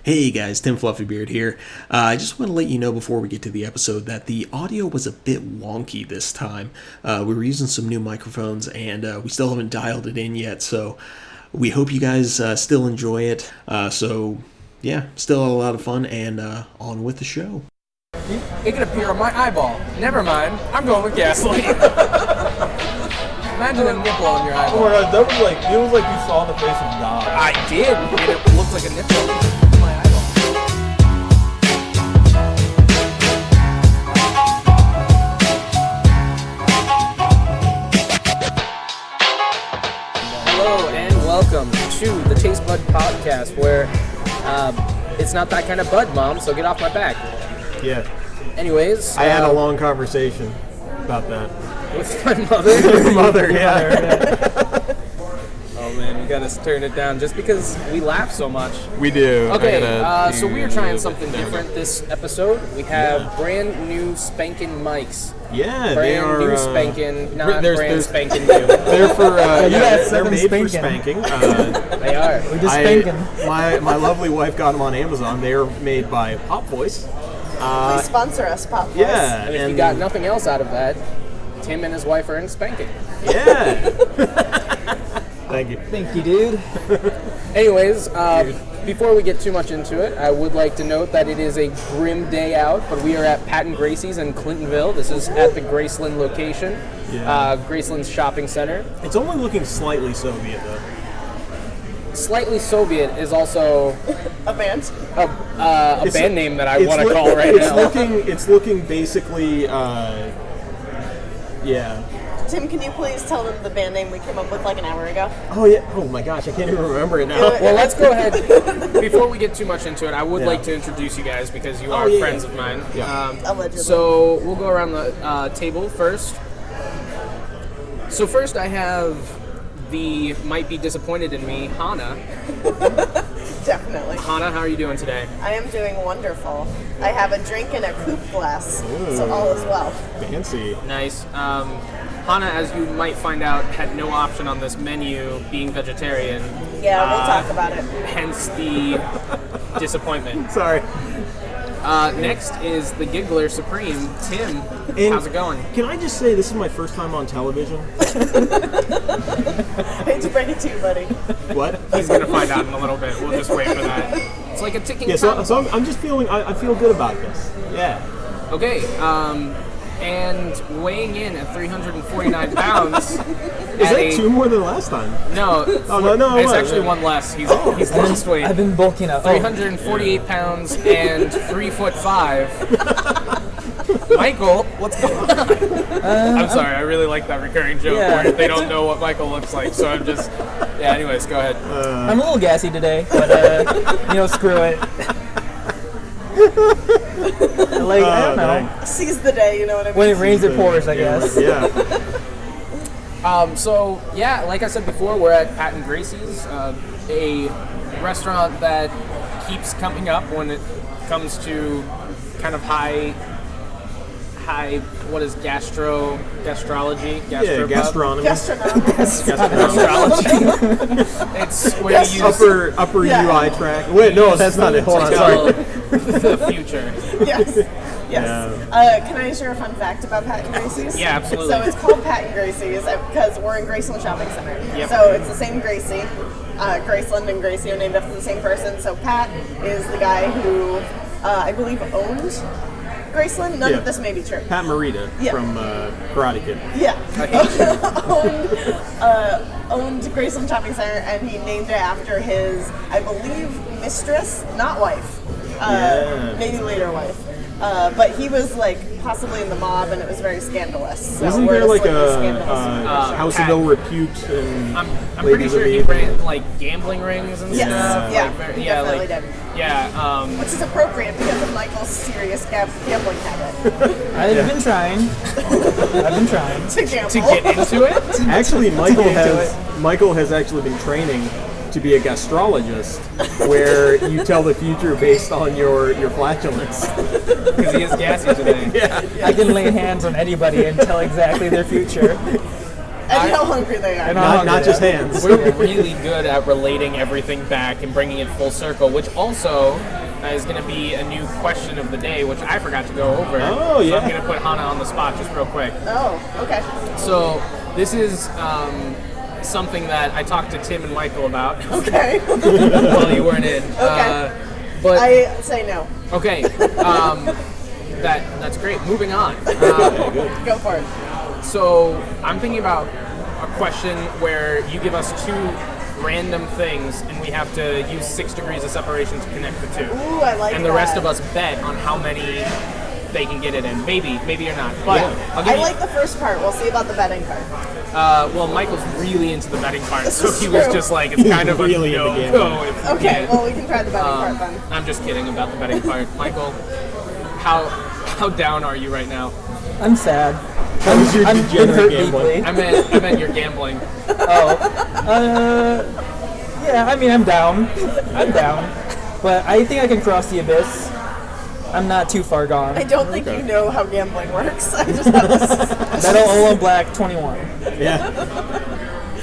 Hey guys, Tim Fluffybeard here. I just want to let you know before we get to the episode that the audio was a bit wonky this time. We were using some new microphones and we still haven't dialed it in yet, so we hope you guys still enjoy it. Still a lot of fun, and on with the show. It could appear on my eyeball. Never mind, I'm going with gasoline. Imagine a nipple on your eyeball. Oh my god, that was it was like you saw the face of God. I did, and it looked like a nipple on my eyeball. Hello and welcome to the TasteBUDS podcast, where it's not that kind of bud, Mom, so get off my back. Yeah. Anyways, I had a long conversation about that. With my mother? Your mother, yeah. Oh man, we gotta turn it down just because we laugh so much. We do. Okay, so we are trying something different this episode. We have brand new spanking mics. Yeah, Brand they are new spanking, not there's spanking new. They're for they're made for spanking. spanking. They are. We're just spanking. My lovely wife got them on Amazon. They are made by Pop Voice. Please sponsor us, Pop Voice. Yeah, And if you got nothing else out of that, Tim and his wife are in spanking. Yeah. Thank you. Thank you, dude. Anyways, before we get too much into it, I would like to note that it is a grim day out, but we are at Pat and Gracie's in Clintonville. This is at the Graceland location, Graceland's shopping center. It's only looking slightly Soviet though. Slightly Soviet is also A band. a band name that I want to call right now. It's looking basically, yeah. Tim, can you please tell them the band name we came up with like an hour ago? Oh yeah. Oh my gosh, I can't even remember it now. Well, let's go ahead. Before we get too much into it, I would like to introduce you guys because you are friends of mine. Yeah. Allegedly. So we'll go around the table first. So first I have the might be disappointed in me, Hannah. Definitely. Hannah, how are you doing today? I am doing wonderful. I have a drink in a coupe glass, so all is well. Fancy. Nice. Hannah, as you might find out, had no option on this menu being vegetarian. Yeah, we'll talk about it. Hence the disappointment. Sorry. Next is the Giggler Supreme. Tim, how's it going? Can I just say this is my first time on television? Hate to break it to you, buddy. What? He's going to find out in a little bit. We'll just wait for that. It's like a ticking time. So I'm just feeling, I feel good about this. Yeah. Okay, and weighing in at 349 pounds. Is that two more than last time? No. No. It's actually one less. He's lost weight. I've been bulking up. 348 pounds and 3'5". Michael, what's going on? I'm sorry, I really like that recurring joke where they don't know what Michael looks like, so I'm just... Yeah, anyways, go ahead. I'm a little gassy today, but, screw it. I don't know. Seize the day, you know what I mean? When it rains, it pours, I guess. Yeah. Like I said before, we're at Pat and Gracie's, a restaurant that keeps coming up when it comes to kind of high, what is gastrology? Gastronomy. Gastrology. It's where you use Upper UI track. Wait, no, that's not it. Hold on, sorry. The future. Yes. Yeah. Can I share a fun fact about Pat and Gracie's? Yeah, absolutely. So it's called Pat and Gracie's because we're in Graceland Shopping Center. Yep. So it's the same Gracie. Graceland and Gracie are named after the same person. So Pat is the guy who I believe owned Graceland. None of this may be true. Pat Morita from Karate Kid. Yeah. owned Graceland Shopping Center, and he named it after his, I believe, mistress, not wife. Maybe later wife. But he was possibly in the mob, and it was very scandalous. So Wasn't there a House of Ill Repute? And I'm pretty sure he ran gambling rings and yes. stuff. He definitely did. Yeah. Which is appropriate because of Michael's serious gambling habit. I've been trying. To gamble. To get into it? Actually, Michael has actually been training to be a gastrologist, where you tell the future based on your flatulence. Because he is gassy today. Yeah. I can lay hands on anybody and tell exactly their future. And how hungry they are. Not just hands. We're really good at relating everything back and bringing it full circle, which also is going to be a new question of the day, which I forgot to go over. Oh, yeah. So I'm going to put Hannah on the spot just real quick. Oh, okay. So this is something that I talked to Tim and Michael about Okay. while you weren't in. Okay. But I say no. okay, that's great. Moving on. Go for it. So I'm thinking about a question where you give us two random things and we have to use 6 degrees of separation to connect the two. Ooh, I like And the that. rest of us bet on how many they can get it in. Maybe or not. But I'll give I you, like the first part. We'll see about the betting part. well, Michael's really into the betting part, This so is he was true. just like, it's kind of Really a into no-go. gambling. if you Okay, can't. well, we can try the betting part then. I'm just kidding about the betting part. Michael, how down are you right now? I'm sad. How was your I'm been degenerate hurt gambling? deeply. I meant you're gambling. Yeah, I mean, I'm down. But I think I can cross the abyss. I'm not too far gone. I don't think you know how gambling works. I just have this. Metal all on black 21. Yeah.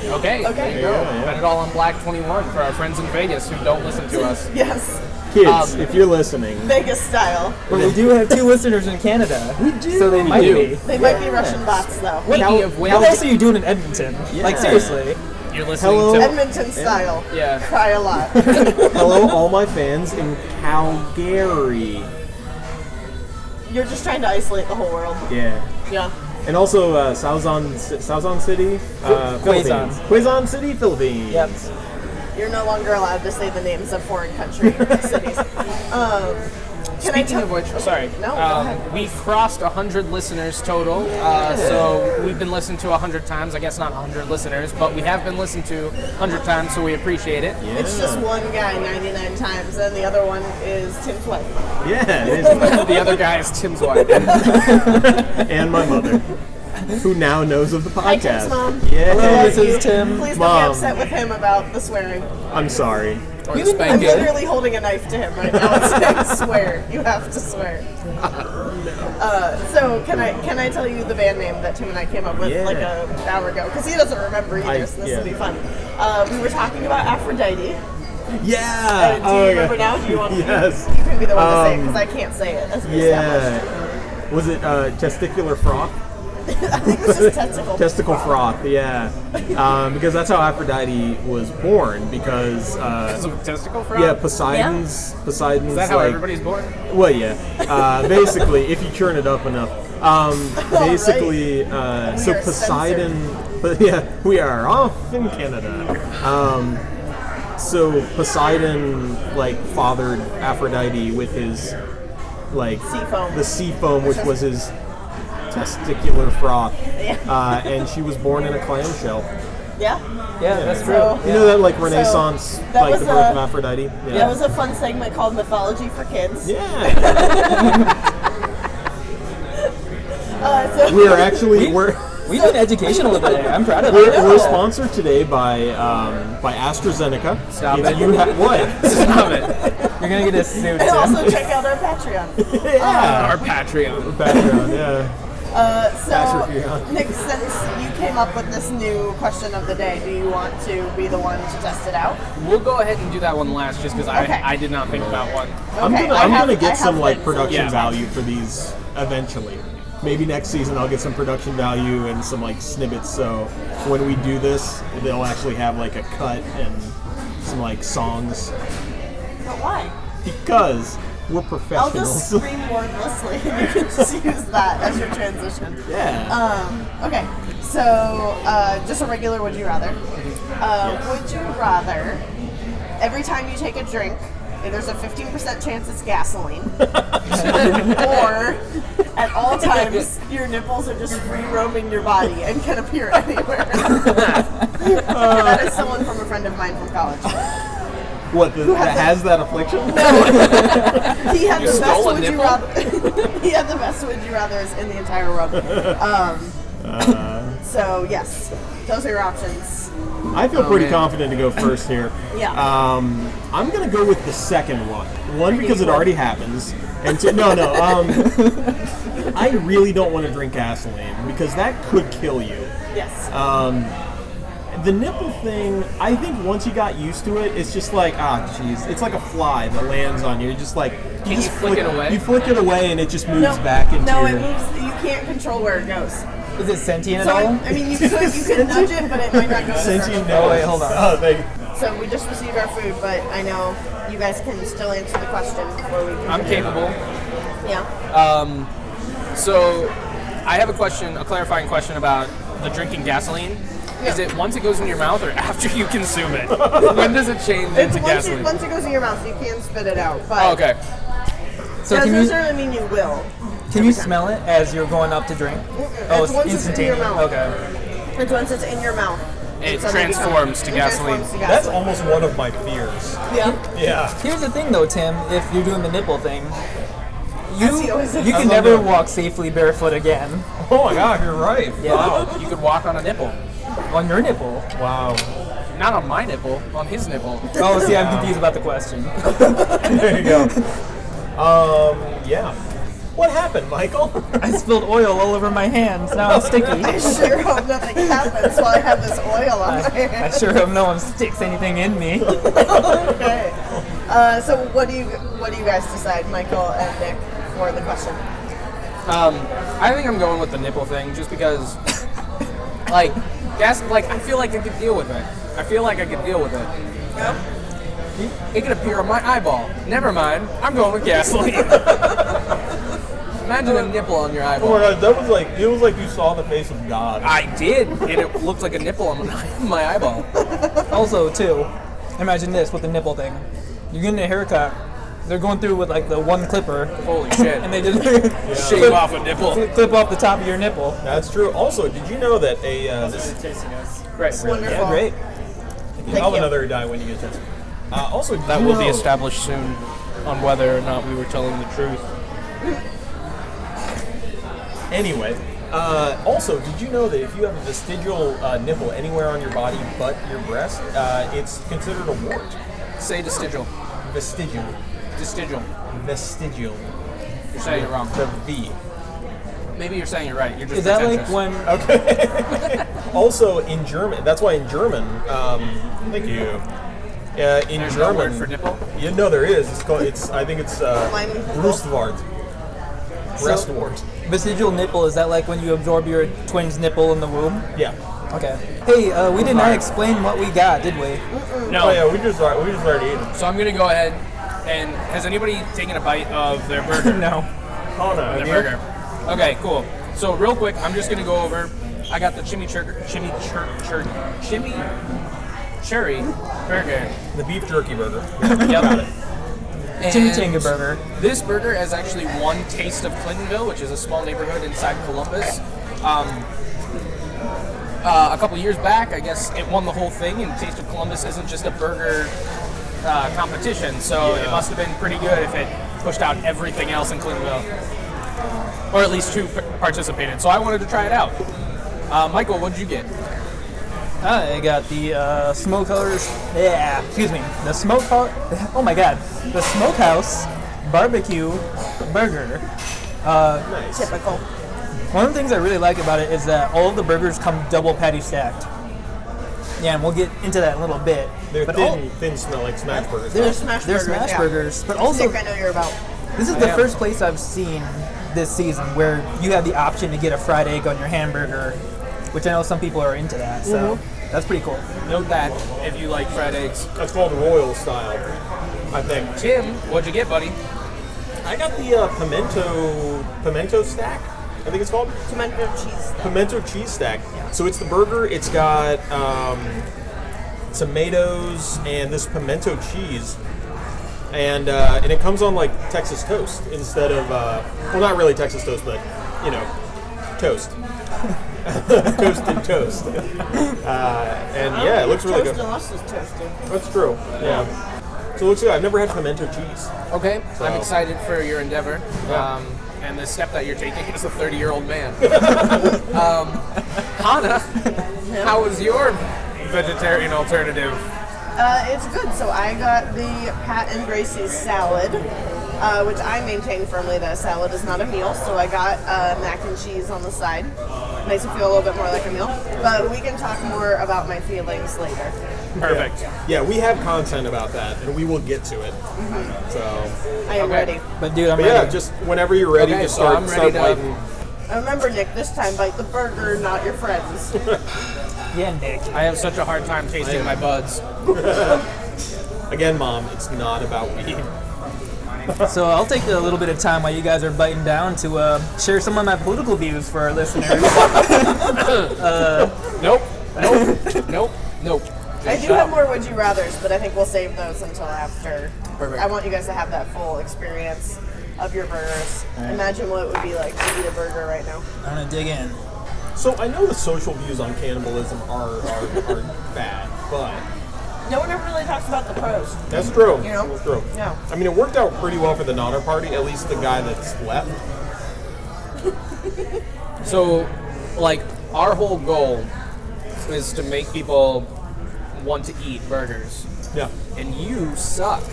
Okay. Okay. There you go. Bet it all on Black 21 for our friends in Vegas who don't listen to us. Yes, Kids, if you're listening, Vegas style. But we do have 2 listeners in Canada. We do. So they might do. be. They might be Russian bots though. Speaking of which, How else are you doing in Edmonton? Like, seriously. you're listening Hello. to... Edmonton style. Yeah. Cry a lot. hello all my fans in Calgary. You're just trying to isolate the whole world. Yeah. Yeah. And also Sauzon City, Philippines. Quezon City, Philippines. Yep. You're no longer allowed to say the names of foreign country cities. Can I Speaking of which, sorry, No, go ahead. we crossed 100 listeners total, so we've been listened to 100 times. I guess not 100 listeners, but we have been listened to 100 times, so we appreciate it. It's just one guy 99 times, and the other one is Tim's wife. Yeah, it is. The other guy is Tim's wife. And my mother, who now knows of the Hi, podcast. Tim's mom. Yeah. Hello, this is Tim. Please don't Mom. be upset with him about the swearing. I'm sorry. Or the I'm spanking. literally holding a knife to him right now and saying, swear. You have to swear. So can I tell you the band name that Tim and I came up with Yeah. like an hour ago? Because he doesn't remember either, so this will be fun. We were talking about Aphrodite. Yeah. Do you remember now? Do you want Yes. You can be the one to say it because I can't say it. As we established. Yeah. Was it testicular froth? I think this is testicle. Testicle froth, yeah. Because that's how Aphrodite was born. Because Testicle frog? yeah, Poseidon's Is that how like, everybody's born? well, yeah. Basically, if you churn it up enough. Basically, so are Poseidon. But yeah, we are off in Canada. So Poseidon like fathered Aphrodite with his like Sea foam. the sea foam, which was his testicular froth, and she was born in a clamshell. Yeah. Yeah, that's true. So, You know that like Renaissance, that like was the birth a- of Aphrodite. Yeah. That was a fun segment called Mythology for Kids. Yeah. So We are actually We've been educational today. I'm proud of we're it. sponsored today by AstraZeneca. Stop If it. you what? Stop it. You're going to get a suit, and also Tim. check out our Patreon. Our Patreon. Background, yeah. So, Patreon. Nick, since you came up with this new question of the day, do you want to be the one to test it out? We'll go ahead and do that one last just because Okay. I did not think about one. I'm Okay, gonna I have- get I some have like been, production Yeah. value for these eventually. Maybe next season I'll get some production value and some like snippets. So when we do this, they'll actually have like a cut and some like songs But why? because we're I'll professionals. just scream wordlessly and you can just use that as your transition. Yeah. Okay, so just a regular would you rather. Would you rather every time you take a drink, there's a 15% chance it's gasoline, or at all times your nipples are just free roaming your body and can appear anywhere? That is someone from a friend of mine from college. What that has that affliction? He had the best stole a would you nipple? rather. He had the best would you rather's in the entire world. So yes, those are your options. I feel pretty man. confident to go first here. Yeah. I'm gonna go with the second one. One because it already happens, and two, no. I really don't want to drink gasoline because that could kill you. Yes. The nipple thing, I think once you got used to it, it's just like, jeez. It's like a fly that lands on you. Just like, Can you flick it away? You flick it away and it just moves back into No, your... it moves. You can't control where it goes. Is it sentient So at all? I mean, you could nudge it, but it might not go. Sentient circle. Oh, wait, hold on. Oh, thank you. So we just received our food, but I know you guys can still answer the question before we. I'm capable. Yeah. So I have a clarifying question about the drinking gasoline. Yeah. Is it once it goes in your mouth or after you consume it? When does it change It's into gasoline? once it goes in your mouth, you can spit it out. But Oh, okay. So doesn't can you necessarily mean you will. can you smell it as you're going up to drink? Oh, It's once it's in your instantaneous. mouth. Okay. It's once it's in your mouth. It suddenly transforms to it gasoline. transforms to That's gasoline. almost one of my fears. Yeah. Yeah. Here's the thing, though, Tim. If you're doing the nipple thing, As he always says. you can never walk safely barefoot again. Oh my god, you're right. Yeah. Wow, you could walk on a nipple. On your nipple. Wow. Not on my nipple, on his nipple. Oh, see, I'm confused about the question. There you go. Yeah. What happened, Michael? I spilled oil all over my hands. Now I'm sticky. I sure hope nothing happens while I have this oil on my I hands. sure hope no one sticks anything in me. Okay. So what do you guys decide, Michael and Nick, for the question? I think I'm going with the nipple thing just because, like, I feel like I could deal with it. Yeah. It could appear on my eyeball. Never mind. I'm going with gasoline. Imagine a nipple on your Oh my eyeball. god, it was like you saw the face of God. I did, and it looked like a nipple on my eyeball. Also, too, imagine this with the nipple thing. You're getting a haircut. They're going through with like the one clipper, Holy shit. and they just Shave off a nipple. clip off the top of your nipple. That's true. Also, did you know that Right. Wonderful. Yeah, great. you have another die when you get this? Also, did That you will know, be established soon on whether or not we were telling the truth. Anyway, also, did you know that if you have a vestigial nipple anywhere on your body but your breast, it's considered a wart? Say vestigial. Vestigial. Vestigial. Vestigial. You're saying it wrong. The V. Maybe you're saying it right. You're just Is that like pretentious. when? Also, in German, that's why in German, thank you. In There's German, no word for nipple? Yeah, no, there is. I think it's Mine- Brustwart. Breastwart. Vestigial nipple, is that like when you absorb your twin's nipple in the womb? Yeah. Okay. Hey, we did not explain what we got, did we? No. Oh yeah, we just started eating. So I'm going to go ahead and has anybody taken a bite of their burger? No. Oh no, Their burger. Okay, cool. So real quick, I'm just going to go over. I got the chimichurri burger. the beef jerky burger. Yep. Got it. And Chimichanga burger. This burger has actually won Taste of Clintonville, which is a small neighborhood inside Columbus. A couple years back, I guess it won the whole thing, and Taste of Columbus isn't just a burger competition, so it must have been pretty good if it pushed out everything else in Clintonville. Or at least two participated, so I wanted to try it out. Michael, what did you get? I got the smokehouse. Yeah, excuse me. The smokehouse. Oh my god. The smokehouse barbecue burger. Nice. Typical. One of the things I really like about it is that all of the burgers come double patty stacked. Yeah, and we'll get into that in a little bit. They're But thin smell like smash burgers. They're smash they're burgers. smash yeah. burgers, but also Nick, I know you're about. this is the first place I've seen this season where you have the option to get a fried egg on your hamburger, which I know some people are into that. So that's pretty cool. Note that if you like fried eggs. That's called royal style, I think. Tim, what'd you get, buddy? I got the pimento stack. I think it's called Tomato cheese. pimento cheese stack. So it's the burger. It's got tomatoes and this pimento cheese, and it comes on like Texas toast instead of well, not really Texas toast, but you know, toast. Toasted toast. And yeah, it looks really Toast good. and us is toasted. That's true. Yeah. So it looks good. I've never had pimento cheese. Okay, So- I'm excited for your endeavor. And the step that you're taking as a 30-year-old man. Hannah, how was your vegetarian alternative? It's good. So I got the Pat and Gracie's salad, which I maintain firmly that a salad is not a meal. So I got mac and cheese on the side. Makes it feel a little bit more like a meal. But we can talk more about my feelings later. Perfect. Yeah, we have content about that, and we will get to it. So, I am ready. But dude, I'm but ready. yeah, just whenever you're ready, Okay, just so start, I'm start ready to- biting. Remember, Nick, this time bite the burger, not your friends. Yeah, Nick. I have such a hard time tasting my buds. Again, Mom, it's not about weed. So I'll take a little bit of time while you guys are biting down to share some of my political views for our listeners. Nope. Nope. I do have more would you rathers, but I think we'll save those until after. Perfect. I want you guys to have that full experience of your burgers. Imagine what it would be like to eat a burger right now. I'm gonna dig in. So I know the social views on cannibalism are bad, but No one ever really talks about the pros. that's true. You know? That's true. No. I mean, it worked out pretty well for the Nodder party, at least the guy that's left. So, like, our whole goal is to make people want to eat burgers. Yeah. And you suck.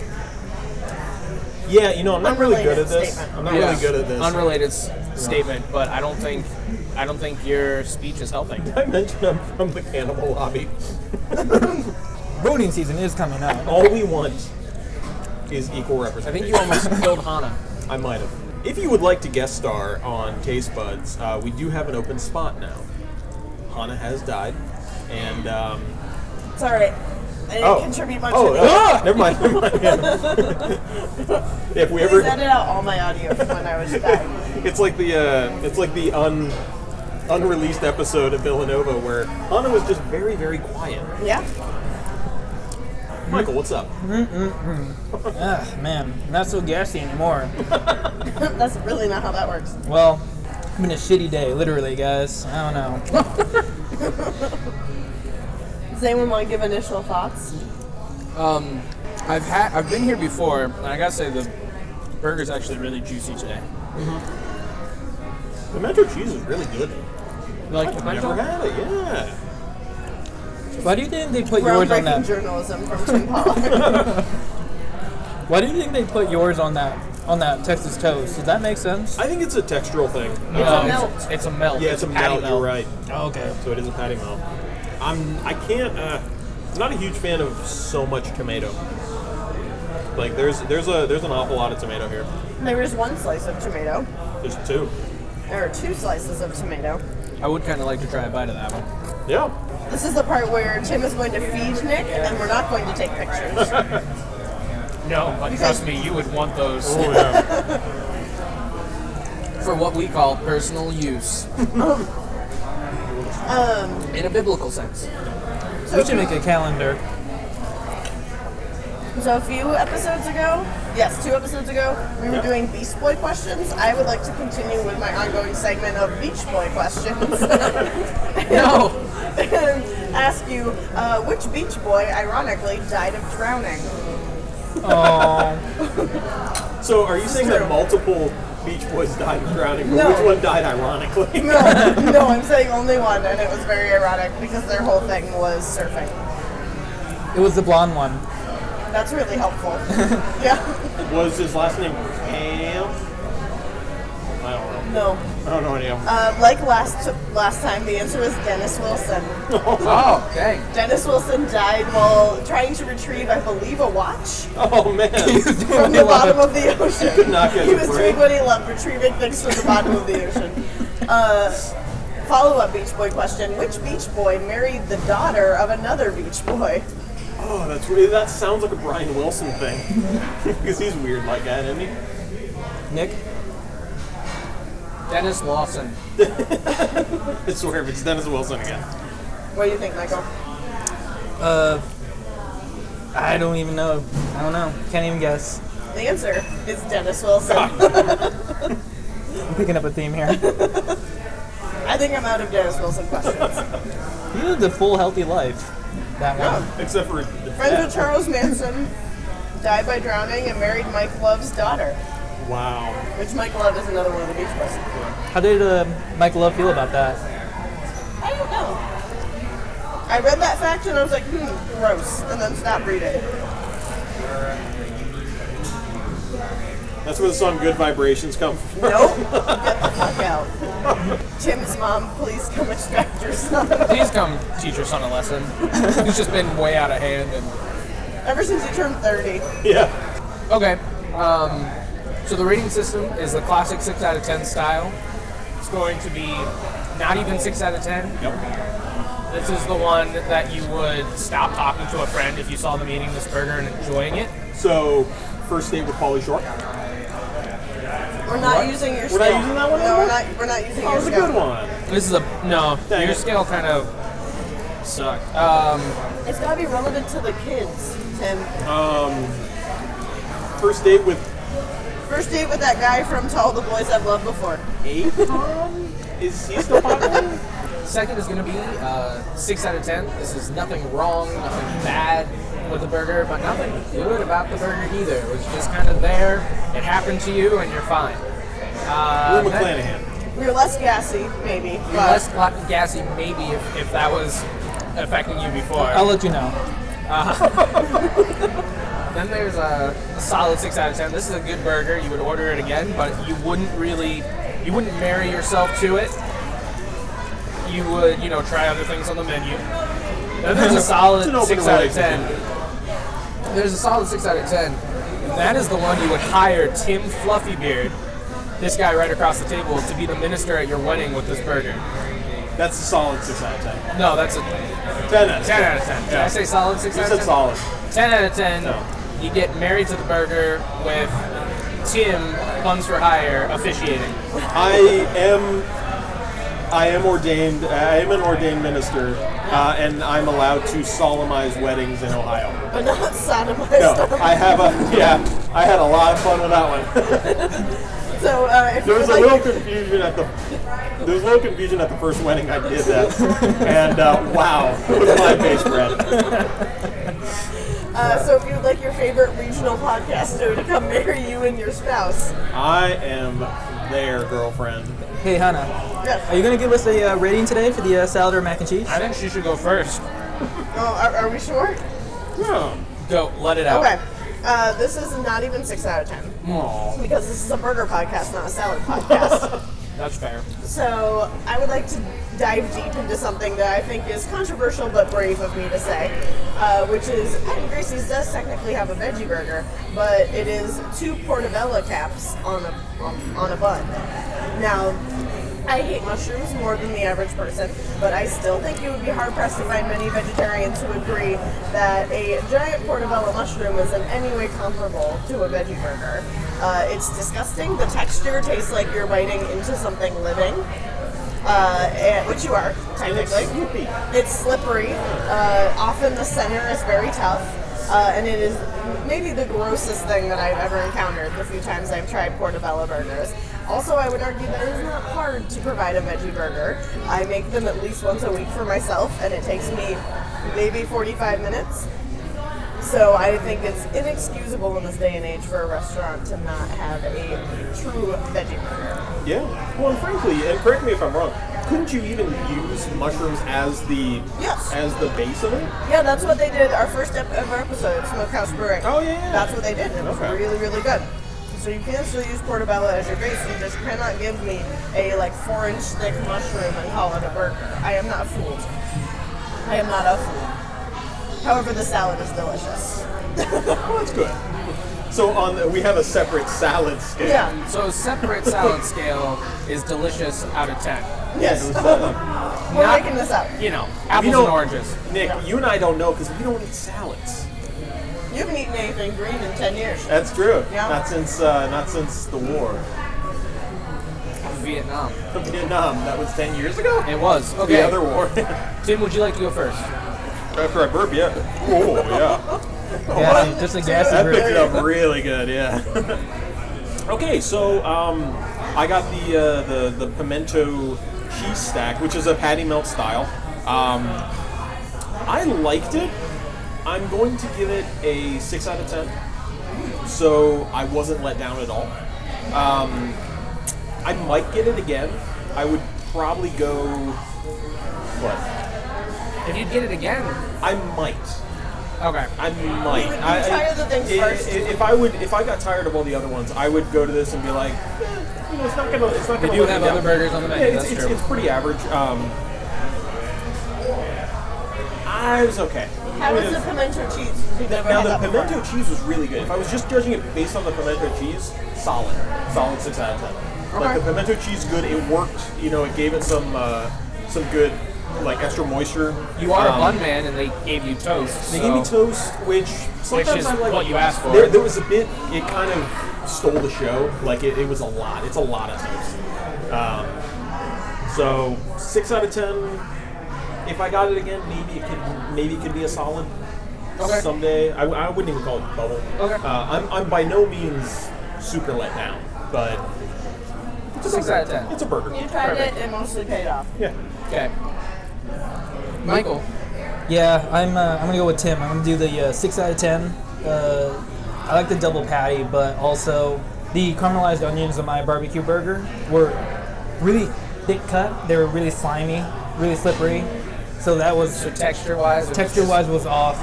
Yeah, you know, I'm not really good at Unrelated this. statement. I'm not really good at this. Unrelated statement, but I don't think your speech is helping. I mentioned I'm from the cannibal lobby. Voting season is coming up. All we want is equal I representation. think you almost killed Hannah. I might have. If you would like to guest star on TasteBUDS, we do have an open spot now. Hannah has died, and It's alright. I didn't contribute much to this. never mind. If we ever, Please edit out all my audio from when I was dying. it's like the unreleased episode of Villanova where Hannah was just very, very quiet. Yeah? Michael, what's up? Ah, man, not so gassy anymore. That's really not how that works. Well, it's been a shitty day, literally, guys. I don't know. Does anyone want to give initial thoughts? I've been here before, and I gotta say the burger's actually really juicy today. Pimento cheese is really good. You like I've pimento? never had it. Yeah. Why do you think they put yours on Groundbreaking that? journalism from Tim Pollard. Why do you think they put yours on that Texas toast? Does that make sense? I think it's a textural thing. It's a melt. Yeah, it's a patty melt. You're right. Oh, okay. So it is a patty melt. I'm not a huge fan of so much tomato. Like there's an awful lot of tomato here. There is one slice of tomato. There's two. There are two slices of tomato. I would kind of like to try a bite of that one. Yeah. This is the part where Tim is going to feed Nick, and we're not going to take pictures. No, but trust me, you would want those Oh yeah. for what we call personal use. In a biblical sense. We should make a calendar. So a few episodes ago, yes, 2 episodes ago, we were doing Beach Boy questions. I would like to continue with my ongoing segment of Beach Boy questions. No. And ask you, which Beach Boy, ironically, died of drowning? Oh, So are you saying that multiple Beach Boys died of drowning, but No. which one died ironically? No, I'm saying only one, and it was very ironic because their whole thing was surfing. it was the blonde one. That's really helpful. Yeah. Was his last name Cam? I don't know. No. I don't know any of them. Like last time, the answer was Dennis Wilson. Oh, dang. Dennis Wilson died while trying to retrieve, I believe, a watch Oh man. from the bottom of the ocean. could not catch He a was break. doing what he loved, retrieving things from the bottom of the ocean. Follow-up Beach Boy question. Which Beach Boy married the daughter of another Beach Boy? Oh, that sounds like a Brian Wilson thing. Because he's weird like that, isn't he? Nick? Dennis Lawson. I swear if it's Dennis Wilson again. What do you think, Michael? I don't even know. I don't know. Can't even guess. The answer is Dennis Wilson. I'm picking up a theme here. I think I'm out of Dennis Wilson questions. He lived a full, healthy life. That one. Except for Friends with Charles Manson, died by drowning, and married Mike Love's daughter. Wow. Which Mike Love is another one of the Beach Boys. How did Mike Love feel about that? I don't know. I read that fact and I was like, gross, and then stopped reading. That's where the song Good Vibrations come from. Nope. Get the fuck out. Tim's mom, please come extract your son. Please come teach your son a lesson. He's just been way out of hand. And Ever since he turned 30. Yeah. okay, so the rating system is the classic 6 out of 10 style. It's going to be not even 6 out of 10. Yep. This is the one that you would stop talking to a friend if you saw them eating this burger and enjoying it. So, first date with Pauly Shore. We're not using your scale. We're not using that one No, anymore? we're not using That your was a scale. good one. This is Dang your it. scale kind of sucked. It's got to be relevant to the kids, Tim. First date with First date with that guy from To All the Boys I've Loved Before. Akon? Is he still popular? Second is going to be 6 out of 10. This is nothing wrong, nothing bad with the burger, but nothing good about the burger either. It was just kind of there. It happened to you, and you're fine. Will McClanahan. You're less gassy, maybe. You're But less gassy, maybe, if that was affecting you before. I'll let you know. Then there's a solid 6 out of 10. This is a good burger. You would order it again, but you wouldn't marry yourself to it. You would, try other things on the menu. Then there's a solid It's an open 6 out of relationship. 10. There's a solid 6 out of 10. That is the one you would hire Tim Fluffybeard, this guy right across the table, to be the minister at your wedding with this burger. That's a solid 6 out of 10. No, that's a 10 out of 10 out of 10. Did I say solid 6 You out of said 10? solid. 10 out of 10. No. You get married to the burger with Tim, Buns for Hire, officiating. I am ordained. I am an ordained minister, and I'm allowed to solemnize weddings in Ohio. but not sodomized. No, I have a I had a lot of fun with that one. So if There you was would a like, little confusion at the first wedding I did that, and wow, it was my base bread. so if you would like your favorite regional podcaster to come marry you and your spouse, I am there, girlfriend. Hey, Hannah, yes. are you going to give us a rating today for the salad or mac and cheese? I think she should go first. Oh, are we sure? Yeah. Go, let it out. Okay. This is not even 6 out of 10 because this is a burger podcast, not a salad podcast. That's fair. So I would like to dive deep into something that I think is controversial but brave of me to say, which is Gracie's does technically have a veggie burger, but it is 2 portobello caps on a bun. Now, I hate mushrooms more than the average person, but I still think you would be hard-pressed to find many vegetarians who agree that a giant portobello mushroom is in any way comparable to a veggie burger. It's disgusting. The texture tastes like you're biting into something living, which you are, technically. It's slippery. Often the center is very tough, and it is maybe the grossest thing that I've ever encountered the few times I've tried portobello burgers. Also, I would argue that it is not hard to provide a veggie burger. I make them at least once a week for myself, and it takes me maybe 45 minutes. So I think it's inexcusable in this day and age for a restaurant to not have a true veggie burger. Yeah. Well, and frankly, and correct me if I'm wrong, couldn't you even use mushrooms as the Yes. as the base of it? Yeah, that's what they did our first ever episode, Smokehouse Brewing. Oh, yeah. That's what they did. It was Okay. really, really good. So you can still use portobello as your base. You just cannot give me a 4-inch thick mushroom and call it a burger. I am not fooled. I am not a fool. However, the salad is delicious. Oh, that's good. So we have a separate salad scale. Yeah. So separate salad scale is delicious out of 10. Yes. Yeah, We're Not- making this up. Apples don't- and oranges. Nick, you and I don't know because we don't eat salads. You haven't eaten anything green in 10 years. That's true. Yeah. Not since the war. Vietnam. Vietnam. That was 10 years ago. It was. The Okay. other war. Tim, would you like to go first? After I burp, yeah. Oh, yeah. Gassy, just a gassy That picked burger. it up really good, yeah. Okay, so I got the pimento cheese stack, which is a patty melt style. I liked it. I'm going to give it a 6 out of 10. So I wasn't let down at all. I might get it again. I would probably go. What? If you'd get it again, I might. I might. You would try the things first. If I got tired of all the other ones, I would go to this and be like, it's not gonna. We do have other burgers on the menu. Yeah, it's pretty average. I was okay. How was the pimento cheese? Now the pimento cheese was really good. If I was just judging it based on the pimento cheese, solid 6 out of 10. Like the pimento cheese, good. It worked. It gave it some good extra moisture. You are a bun man, and they gave you toast. They gave me toast, which sometimes is I'm like, what you asked for. There was a bit. It kind of stole the show. Like it was a lot. It's a lot of toast. So 6 out of 10. If I got it again, maybe it could be a solid someday. I wouldn't even call it bubble. Okay. I'm by no means super let down, but it's a 6 out of 10. It's a burger. You tried it, it mostly paid off. Yeah. Okay. Michael. Yeah, I'm gonna go with Tim. I'm gonna do the 6 out of 10. I like the double patty, but also the caramelized onions on my barbecue burger were really thick cut. They were really slimy, really slippery. So that was So texture-wise was off.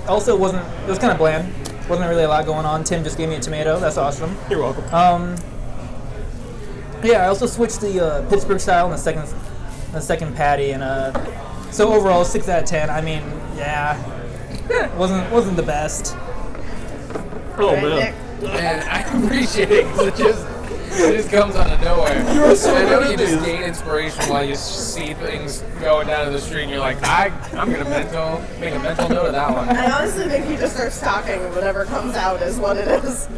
Also, it was kind of bland. Wasn't really a lot going on. Tim just gave me a tomato. That's awesome. You're welcome. Yeah, I also switched the Pittsburgh style in the second patty, and so overall 6 out of 10. I mean, yeah, wasn't the best. Oh Right, man. Nick? And I appreciate it because it just comes out of nowhere. You're so I know good you at just this. gain inspiration while you see things going down to the street, and you're like, I'm gonna make a mental note of that one. I honestly think he just starts talking and whatever comes out is what it is.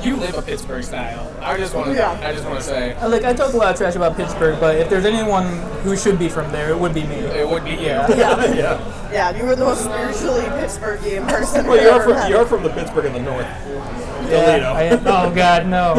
You live a Pittsburgh style. I just want to say Look, I talk a lot of trash about Pittsburgh, but if there's anyone who should be from there, it would be me. it would be you. Yeah. Yeah, you were the most spiritually Pittsburghy person. Well, I've ever met. you're from the Pittsburgh in the north. Yeah, Toledo. oh God, no.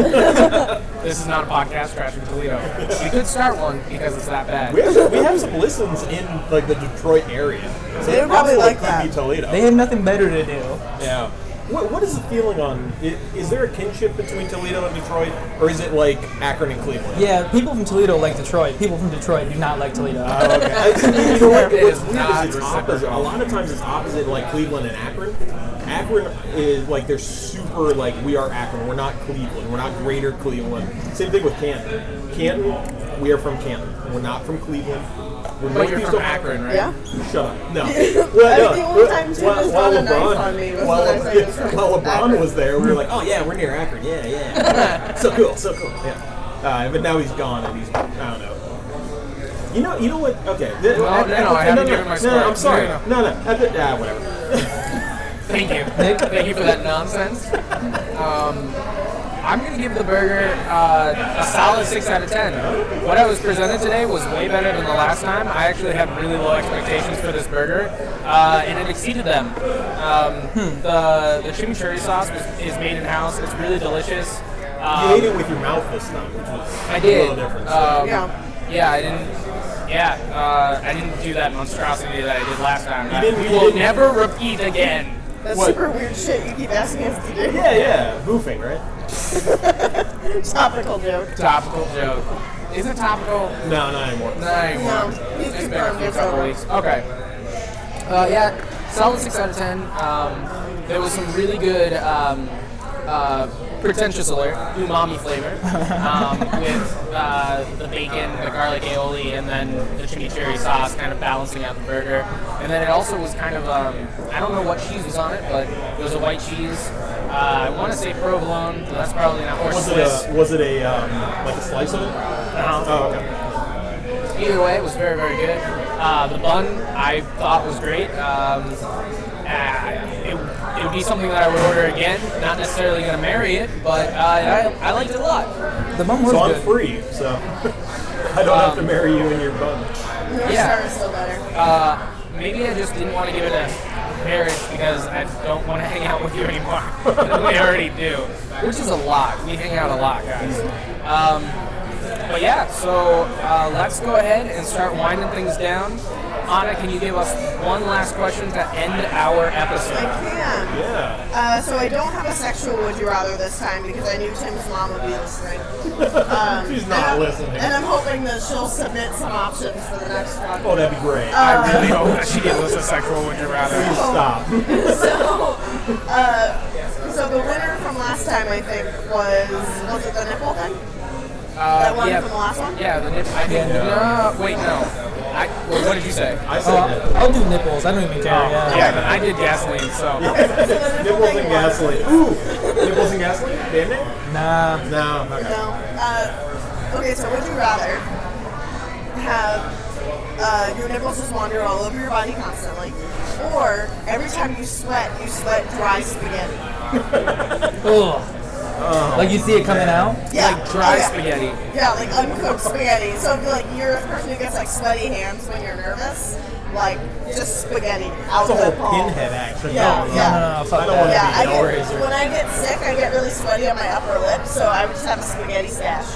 This is not a podcast trashing Toledo. We could start one because it's that bad. We have some listens in the Detroit area. So They would probably like could that. be Toledo. They have nothing better to do. Yeah. What is the feeling on? Is there a kinship between Toledo and Detroit, or is it like Akron and Cleveland? Yeah, people from Toledo like Detroit. People from Detroit do not like Toledo. Okay. You know what? It is What's weird not is it's opposite. A lot of times it's opposite, like Cleveland and Akron. Akron is like they're super like we are Akron. We're not Cleveland. We're not Greater Cleveland. Same thing with Canton. Canton, we are from Canton. We're not from Cleveland. But you're from Akron, right? Yeah? Shut up. No. I think the only time Tim was while on a knife on me was when I said he was from while LeBron Akron. was there, we were like, oh yeah, we're near Akron. Yeah. So cool. Yeah. But now he's gone, and he's I don't know. You know what? Okay. I haven't given my score. No, I'm sorry. No. No. Whatever. Thank you. Thank you for that nonsense. I'm going to give the burger a solid 6 out of 10. What I was presented today was way better than the last time. I actually had really low expectations for this burger, and it exceeded them. The chimichurri sauce is made in-house. It's really delicious. You ate it with your mouth this time, which was I did. a little different. Yeah. I didn't do that monstrosity that I did last time. You didn't- We you will didn't- never repeat again. That's What? super weird shit you keep asking us to do. Yeah. Boofing, right? Topical joke. Topical joke. Is it topical? No, not anymore. Not anymore. No, he's It's been a confirmed few it's couple over. weeks. Okay. Solid 6 out of 10. There was some really good, pretentious alert, umami flavor with the bacon, the garlic aioli, and then the chimichurri sauce kind of balancing out the burger. And then it also was kind of, I don't know what cheese was on it, but it was a white cheese. I want to say provolone, but that's probably not, or Swiss. Was it a like a slice of it? Oh, okay. Either way, it was very, very good. The bun I thought was great. It would be something that I would order again. Not necessarily going to marry it, but I liked it a lot. The bun was So I'm good. free, so I don't have to marry you in your bun. Your Yeah. star is still better. Maybe I just didn't want to give it a marriage because I don't want to hang out with you anymore. We already do, which is a lot. We hang out a lot, guys. But yeah, so let's go ahead and start winding things down. Anna, can you give us one last question to end our episode? I can. Yeah. So I don't have a sexual would you rather this time because I knew Tim's mom would be listening. She's not listening. And I'm hoping that she'll submit some options for the next one. Oh, that'd be great. I really hope that she gives us a sexual would you rather. Stop. So the winner from last time, I think, was it the nipple thing? That one yeah. from the last one? Yeah, the nipple. I think. No, wait, no. Well, what did you say? I said I'll do nipples. I don't even care. Yeah, I did gasoline, so. nipples and gasoline. Ooh, nipples and gasoline? Band-Aid? Nah. No. Okay. No. Okay, so would you rather have your nipples just wander all over your body constantly, or every time you sweat dry spaghetti? Ugh. Like you see it coming out? Yeah. Like dry Oh, yeah. spaghetti. Yeah, like uncooked spaghetti. So if like you're a person who gets like sweaty hands when you're nervous, like just spaghetti out It's a the whole palm. pinhead action. Yeah, yeah. No, fuck I don't want that. to Yeah, be an when I get sick, I get really sweaty on my upper lip, so I would just have a spaghetti stash.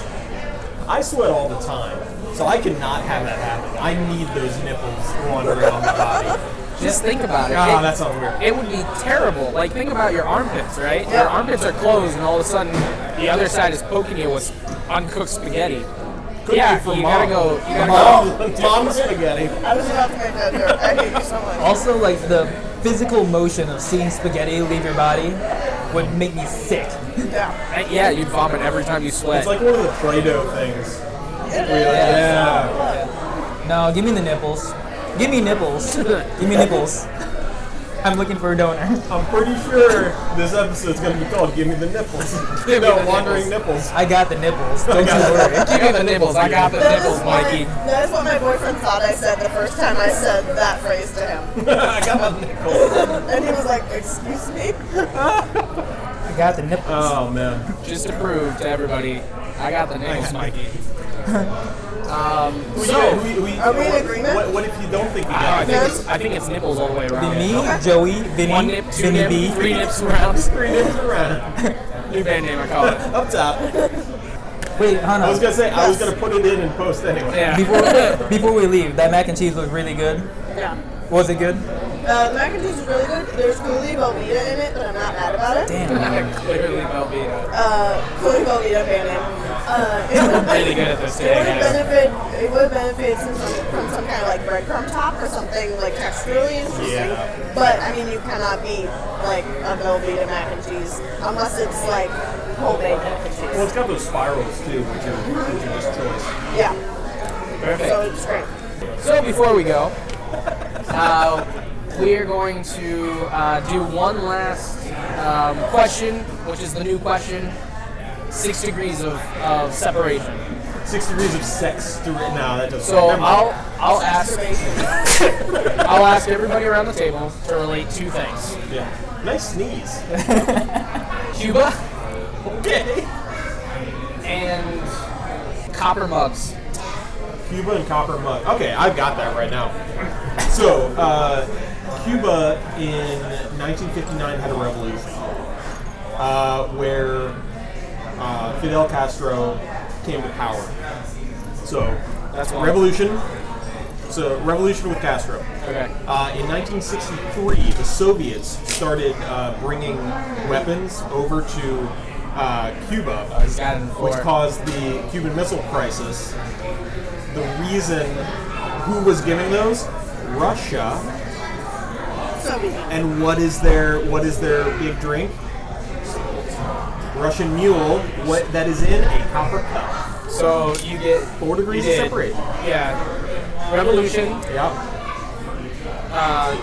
I sweat all the time, so I cannot have that happen. I need those nipples wandering on my body. Just think about it. Ah, that sounds weird. It would be terrible. Like, think about your armpits, right? Your armpits are closed, and all of a sudden, the other side is poking you with uncooked spaghetti. Could Yeah, be for you mom. gotta go. You gotta go. Mom's spaghetti. I was about to make that joke. I hate you so much. Also, like the physical motion of seeing spaghetti leave your body would make me sick. Yeah. Yeah, you'd vomit every time you sweat. It's like one of the Play-Doh things. Yeah. No, give me the nipples. Give me nipples. Give me nipples. I'm looking for a donor. I'm pretty sure this episode's going to be called Give Me the Nipples. Give me No, the wandering nipples. I got the nipples. Don't you worry. Give me the nipples. I got the nipples, Mikey. That is what my boyfriend thought I said the first time I said that phrase to him. I got my nipples. And he was like, excuse me? I got the nipples. Oh, man. Just to prove to everybody, I got the nipples, Mikey. Are we in agreement? What if you don't think we I got think, I think it's nipples all the way around. Me, Joey, Vinny, One nip, two Vinny nip, B. three nips around. three nips around? New band name, I call it. Up top. Wait, Hannah. I was going to say, I was going to put it in and post anyway. Yeah. Before we leave, that mac and cheese looked really good. Yeah. Was it good? The mac and cheese is really good. There's clearly Velveeta in it, but I'm not mad about it. Damn. Clearly Velveeta. Clearly Velveeta band Really good at this day, guys. It would benefit from some kind of like breadcrumb top or something like texturally interesting. Yeah. But I mean, you cannot beat like a Velveeta mac and cheese unless it's like homemade mac and cheese. Well, it's got those spirals, too, which are just choice. Yeah. Perfect. So it's great. So before we go, we are going to do one last question, which is the new question: 6 degrees of separation. 6 degrees of sex. No, that doesn't. So never mind. I'll ask everybody around the table to relate 2 things: Yeah. Nice sneeze. Cuba Okay. and copper mugs. Cuba and copper mug. Okay, I've got that right now. So, Cuba in 1959 had a revolution where Fidel Castro came to power. So, That's one. revolution. So, revolution with Castro. Okay. In 1963, the Soviets started bringing weapons over to Cuba, He's got it in which 4. caused the Cuban Missile Crisis. The reason, who was giving those? Russia. So we And what is their big drink? Russian Mule. What that is in a copper cup. So you get 4 degrees of you did. separation. Yeah. Revolution Yep.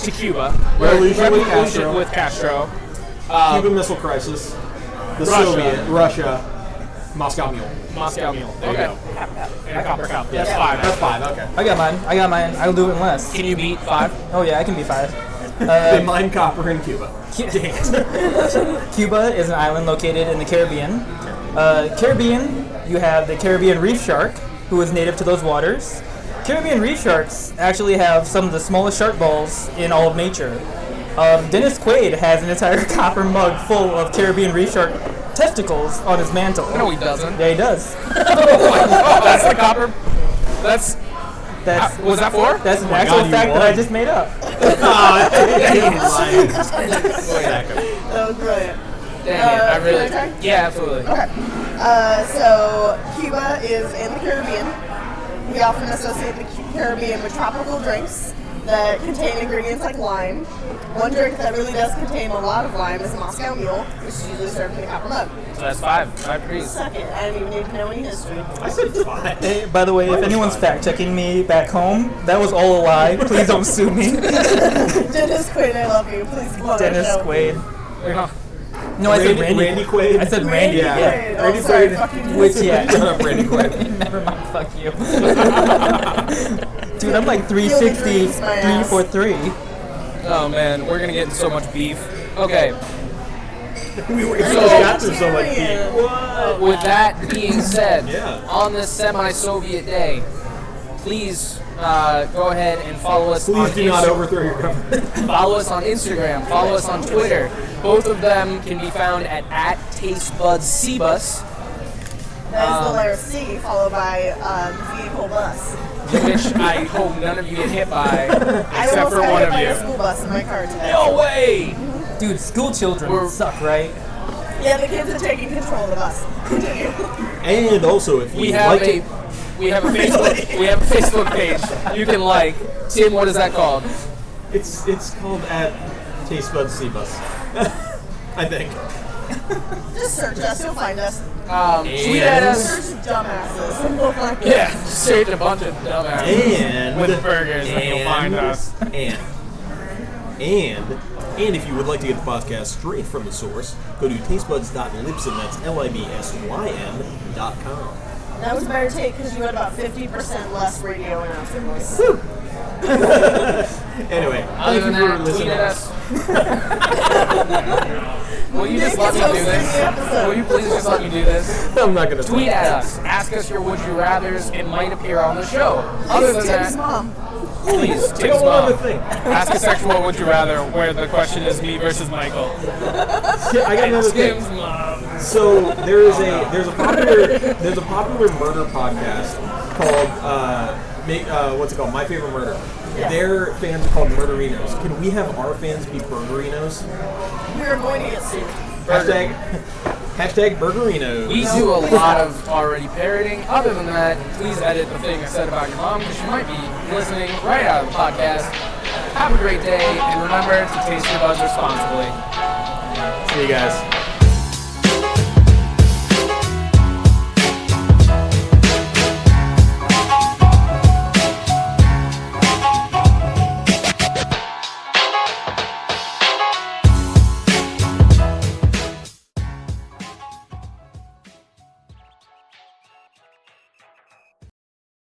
to Cuba. Revolution with Revolution Castro. with Castro. Cuban Missile Crisis. The Russia. Soviet. Russia. Moscow Mule. Moscow Mule. There you Okay. go. And a copper cup. That's 5. That's 5. Okay. I got mine. I'll do it in less. Can you beat 5? Oh yeah, I can be 5. They mine copper in Cuba. Cuba is an island located in the Caribbean. Caribbean, you have the Caribbean reef shark, who is native to those waters. Caribbean reef sharks actually have some of the smallest shark balls in all of nature. Dennis Quaid has an entire copper mug full of Caribbean reef shark testicles on his mantle. No, he doesn't. Yeah, he does. Oh, that's the copper. That's That's Was that 4? That's an my actual God, you fact that won. I just made up. That was brilliant. Dang it, I really. can I try? Yeah, absolutely. Okay. So Cuba is in the Caribbean. We often associate the Caribbean with tropical drinks that contain ingredients like lime. One drink that really does contain a lot of lime is a Moscow Mule, which is usually served in a copper mug. So that's 5. 5 degrees. Suck it. I don't even need to know any history. I said 5. Hey, by the way, if anyone's fine. fact checking me back home, that was all a lie. Please don't sue me. Dennis Quaid, I love you. Please come on Dennis our show. Quaid. No, I said Randy. Randy Quaid. I said Randy. Yeah. Yeah. Oh, Randy sorry, Quaid. fucking Which, yeah. Shut up, Randy Quaid. Never mind, fuck you. Dude, I'm like 360, 343. Oh man, we're gonna get so much beef. Okay, We just got through so much beef. Korean. with that being said, Yeah. on this semi-Soviet day, please go ahead and follow us on Please do not Insta- overthrow your government. Follow us on Instagram. Follow us on Twitter. Both of them can be found at TasteBUDS. That is the letter C, followed by vehicle bus. which I hope none of you get hit by, I except almost for got one hit of by a you. school bus in my car today. No way! Dude, school children We're- suck, right? Yeah, the kids are taking control of the bus. Continue. And also, if We you have like a Facebook page you can like. Tim, what is that called? it's called at TasteBUDS C-Bus. I think. Just search us, you'll find us. Tweet at us. Search dumbasses. Yeah, search a bunch of dumbasses And with burgers and you'll find us. And if you would like to get the podcast straight from the source, go to tastebuds.libsyn, that's libsyn.com. That was a better take because you had about 50% less radio announcer voice. Anyway, Other thank than you for that, tweet listening. at us. Will you just let me do this? Will you please just let me do this? I'm not going to Tweet at us. Ask us your would you rathers. It might appear on the show. Other than Tim's that, mom. please, I Tim's got one other mom. thing. Ask a sexual would you rather where the question is me versus Michael. Yeah, I got another thing. Tim's mom. So there's a popular murder podcast called what's it called? My Favorite Murder. Yeah. Their fans are called Murderinos. Can we have our fans be Burgerinos? We are going to get sued. Hashtag Burgerinos. We do a lot of already parroting. Other than that, please edit the thing I said about your mom because she might be listening right out of the podcast. Have a great day, and remember to taste your buds responsibly. See you guys.